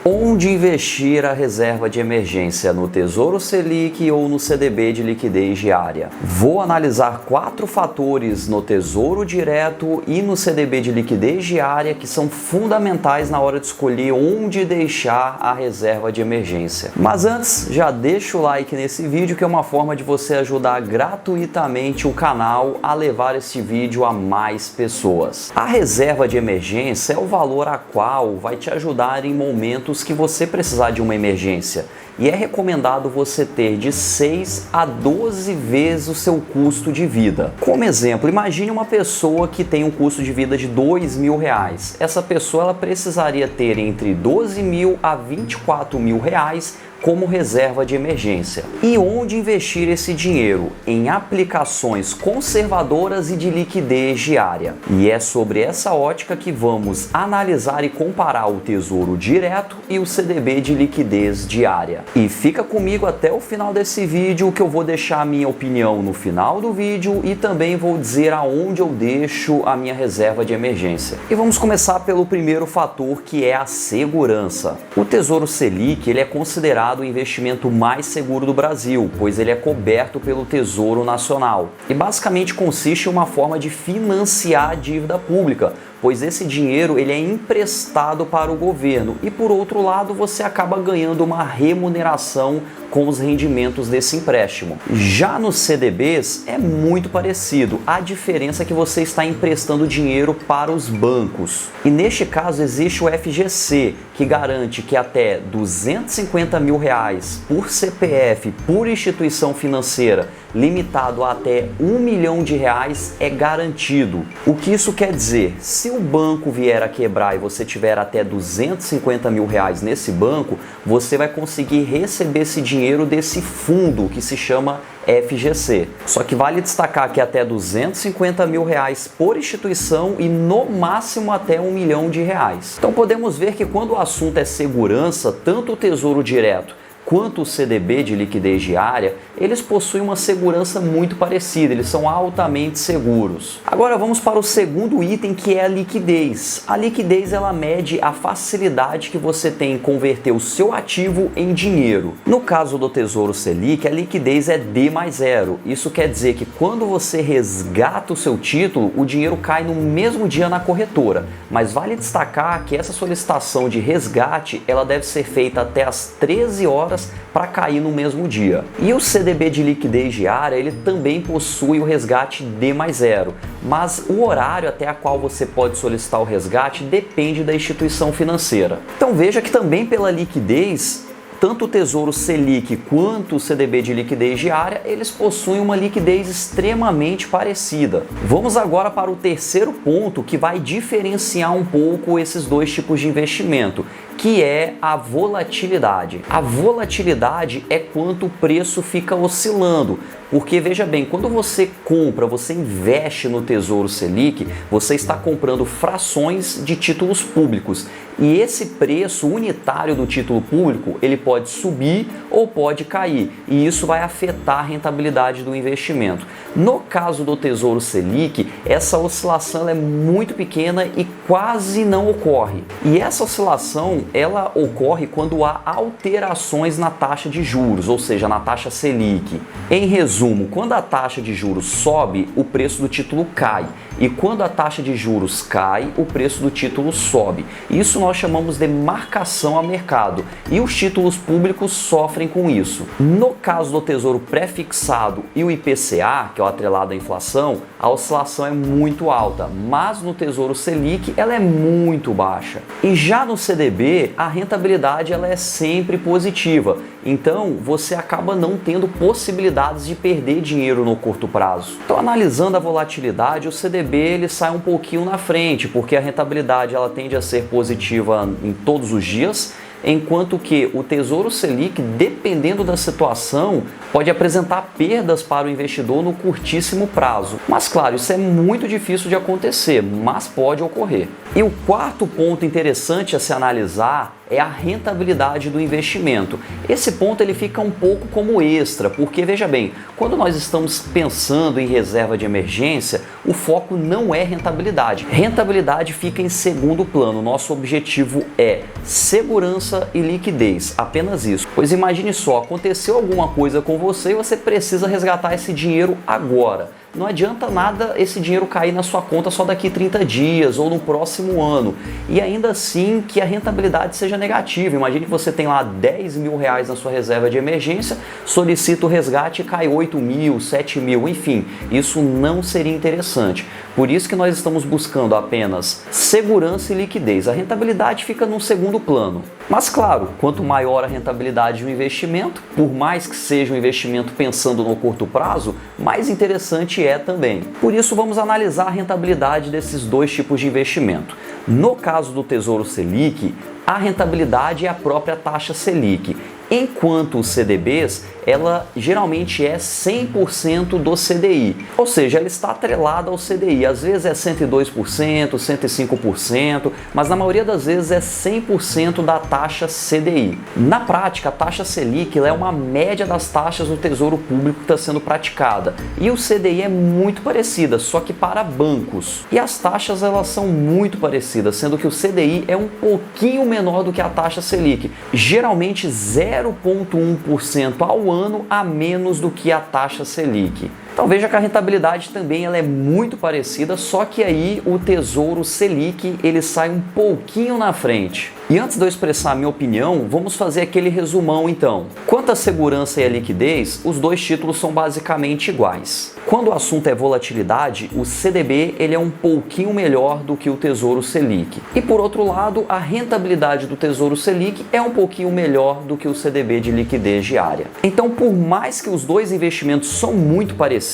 Onde investir a reserva de emergência, no Tesouro Selic ou no CDB de liquidez diária? Vou analisar 4 fatores no Tesouro Direto e no CDB de liquidez diária que são fundamentais na hora de escolher onde deixar a reserva de emergência. Mas antes, já deixa o like nesse vídeo, que é uma forma de você ajudar gratuitamente o canal a levar esse vídeo a mais pessoas. A reserva de emergência é o valor a qual vai te ajudar em momentos que você precisar de uma emergência, e é recomendado você ter de 6 a 12 vezes o seu custo de vida. Como exemplo, imagine uma pessoa que tem um custo de vida de R$2.000. Essa pessoa ela precisaria ter entre R$12.000 a R$24.000 como reserva de emergência. E onde investir esse dinheiro? Em aplicações conservadoras e de liquidez diária. E é sobre essa ótica que vamos analisar e comparar o Tesouro Direto e o CDB de liquidez diária. E fica comigo até o final desse vídeo, que eu vou deixar a minha opinião no final do vídeo e também vou dizer aonde eu deixo a minha reserva de emergência. E vamos começar pelo primeiro fator, que é a segurança. O Tesouro Selic ele é considerado o investimento mais seguro do Brasil, pois ele é coberto pelo Tesouro Nacional. E basicamente consiste em uma forma de financiar a dívida pública, pois esse dinheiro ele é emprestado para o governo e, por outro lado, você acaba ganhando uma remuneração com os rendimentos desse empréstimo. Já nos CDBs é muito parecido, a diferença é que você está emprestando dinheiro para os bancos. E neste caso existe o FGC, que garante que até R$250.000 por CPF, por instituição financeira, limitado a até R$1 milhão é garantido. O que isso quer dizer? Se o banco vier a quebrar e você tiver até R$250.000 nesse banco, você vai conseguir receber esse dinheiro desse fundo que se chama FGC. Só que vale destacar que até R$250.000 por instituição e no máximo até R$1 milhão. Então podemos ver que quando o assunto é segurança, tanto o Tesouro Direto quanto o CDB de liquidez diária, eles possuem uma segurança muito parecida, eles são altamente seguros. Agora vamos para o segundo item, que é a liquidez. A liquidez ela mede a facilidade que você tem em converter o seu ativo em dinheiro. No caso do Tesouro Selic, a liquidez é D+0. Isso quer dizer que quando você resgata o seu título, o dinheiro cai no mesmo dia na corretora. Mas vale destacar que essa solicitação de resgate ela deve ser feita até às 13 horas para cair no mesmo dia. E o CDB de liquidez diária, ele também possui o resgate D+0, mas o horário até a qual você pode solicitar o resgate depende da instituição financeira. Então veja que também pela liquidez, tanto o Tesouro Selic quanto o CDB de liquidez diária, eles possuem uma liquidez extremamente parecida. Vamos agora para o terceiro ponto, que vai diferenciar um pouco esses dois tipos de investimento, que é a volatilidade. A volatilidade é quanto o preço fica oscilando, porque veja bem, quando você compra, você investe no Tesouro Selic, você está comprando frações de títulos públicos, e esse preço unitário do título público, ele pode subir ou pode cair, e isso vai afetar a rentabilidade do investimento. No caso do Tesouro Selic, essa oscilação é muito pequena e quase não ocorre. E essa oscilação ela ocorre quando há alterações na taxa de juros, ou seja, na taxa Selic. Em resumo, quando a taxa de juros sobe, o preço do título cai. E quando a taxa de juros cai, o preço do título sobe. Isso nós chamamos de marcação a mercado. E os títulos públicos sofrem com isso. No caso do Tesouro Pré-fixado e o IPCA, que é o atrelado à inflação, a oscilação é muito alta. Mas no Tesouro Selic, ela é muito baixa. E já no CDB, a rentabilidade ela é sempre positiva. Então, você acaba não tendo possibilidades de perder dinheiro no curto prazo. Então, analisando a volatilidade, o CDB ele sai um pouquinho na frente, porque a rentabilidade ela tende a ser positiva em todos os dias, enquanto que o Tesouro Selic, dependendo da situação, pode apresentar perdas para o investidor no curtíssimo prazo. Mas claro, isso é muito difícil de acontecer, mas pode ocorrer. E o quarto ponto interessante a se analisar é a rentabilidade do investimento. Esse ponto ele fica um pouco como extra, porque veja bem, quando nós estamos pensando em reserva de emergência, o foco não é rentabilidade. Rentabilidade fica em segundo plano. Nosso objetivo é segurança e liquidez, apenas isso. Pois imagine só, aconteceu alguma coisa com você e você precisa resgatar esse dinheiro agora. Não adianta nada esse dinheiro cair na sua conta só daqui 30 dias ou no próximo ano. E ainda assim que a rentabilidade seja negativa. Imagine que você tem lá 10 mil reais na sua reserva de emergência, solicita o resgate e cai 8 mil, 7 mil, enfim. Isso não seria interessante. Por isso que nós estamos buscando apenas segurança e liquidez. A rentabilidade fica num segundo plano. Mas claro, quanto maior a rentabilidade de um investimento, por mais que seja um investimento pensando no curto prazo, mais interessante é também. Por isso vamos analisar a rentabilidade desses dois tipos de investimento. No caso do Tesouro Selic, a rentabilidade é a própria taxa Selic. Enquanto os CDBs, ela geralmente é 100% do CDI, ou seja, ela está atrelada ao CDI, às vezes é 102%, 105%, mas na maioria das vezes é 100% da taxa CDI. Na prática, a taxa Selic ela é uma média das taxas do Tesouro Público que está sendo praticada, e o CDI é muito parecida, só que para bancos. E as taxas elas são muito parecidas, sendo que o CDI é um pouquinho menor do que a taxa Selic, geralmente 0,1% ao ano a menos do que a taxa Selic. Então veja que a rentabilidade também ela é muito parecida, só que aí o Tesouro Selic ele sai um pouquinho na frente. E antes de eu expressar a minha opinião, vamos fazer aquele resumão então. Quanto à segurança e à liquidez, os dois títulos são basicamente iguais. Quando o assunto é volatilidade, o CDB ele é um pouquinho melhor do que o Tesouro Selic. E por outro lado, a rentabilidade do Tesouro Selic é um pouquinho melhor do que o CDB de liquidez diária. Então, por mais que os dois investimentos são muito parecidos,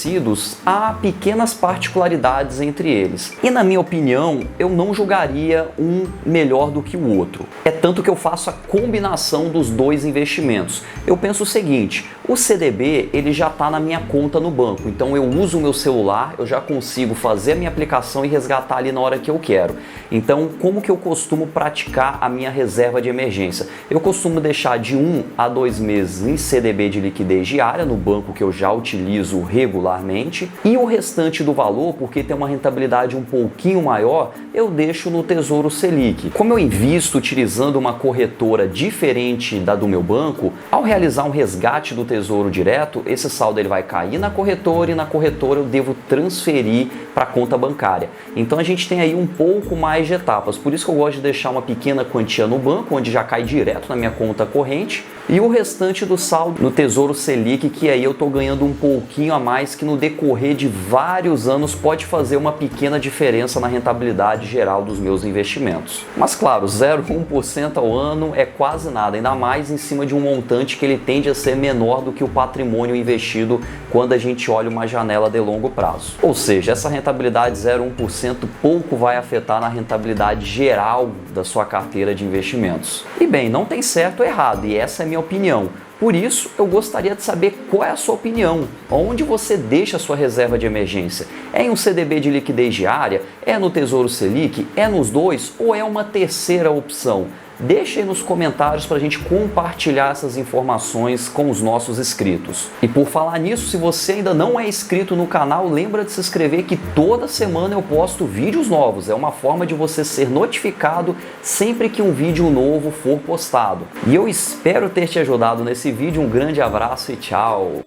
há pequenas particularidades entre eles. E na minha opinião, eu não julgaria um melhor do que o outro. É tanto que eu faço a combinação dos dois investimentos. Eu penso o seguinte, o CDB ele já está na minha conta no banco, então eu uso o meu celular, eu já consigo fazer a minha aplicação e resgatar ali na hora que eu quero. Então, como que eu costumo praticar a minha reserva de emergência? Eu costumo deixar de 1 a 2 meses em CDB de liquidez diária, no banco que eu já utilizo regularmente, e o restante do valor, porque tem uma rentabilidade um pouquinho maior, eu deixo no Tesouro Selic. Como eu invisto utilizando uma corretora diferente da do meu banco, ao realizar um resgate do Tesouro Direto, esse saldo ele vai cair na corretora e na corretora eu devo transferir para a conta bancária. Então a gente tem aí um pouco mais de etapas, por isso que eu gosto de deixar uma pequena quantia no banco, onde já cai direto na minha conta corrente, e o restante do saldo no Tesouro Selic, que aí eu estou ganhando um pouquinho a mais, que no decorrer de vários anos pode fazer uma pequena diferença na rentabilidade geral dos meus investimentos. Mas claro, 0,1% ao ano é quase nada, ainda mais em cima de um montante que ele tende a ser menor do que o patrimônio investido quando a gente olha uma janela de longo prazo. Ou seja, essa rentabilidade 0,1% pouco vai afetar na rentabilidade geral da sua carteira de investimentos. E bem, não tem certo ou errado, e essa é a minha opinião. Por isso, eu gostaria de saber qual é a sua opinião. Onde você deixa a sua reserva de emergência? É em um CDB de liquidez diária? É no Tesouro Selic? É nos dois? Ou é uma terceira opção? Deixe aí nos comentários para a gente compartilhar essas informações com os nossos inscritos. E por falar nisso, se você ainda não é inscrito no canal, lembra de se inscrever que toda semana eu posto vídeos novos. É uma forma de você ser notificado sempre que um vídeo novo for postado. E eu espero ter te ajudado nesse vídeo. Um grande abraço e tchau!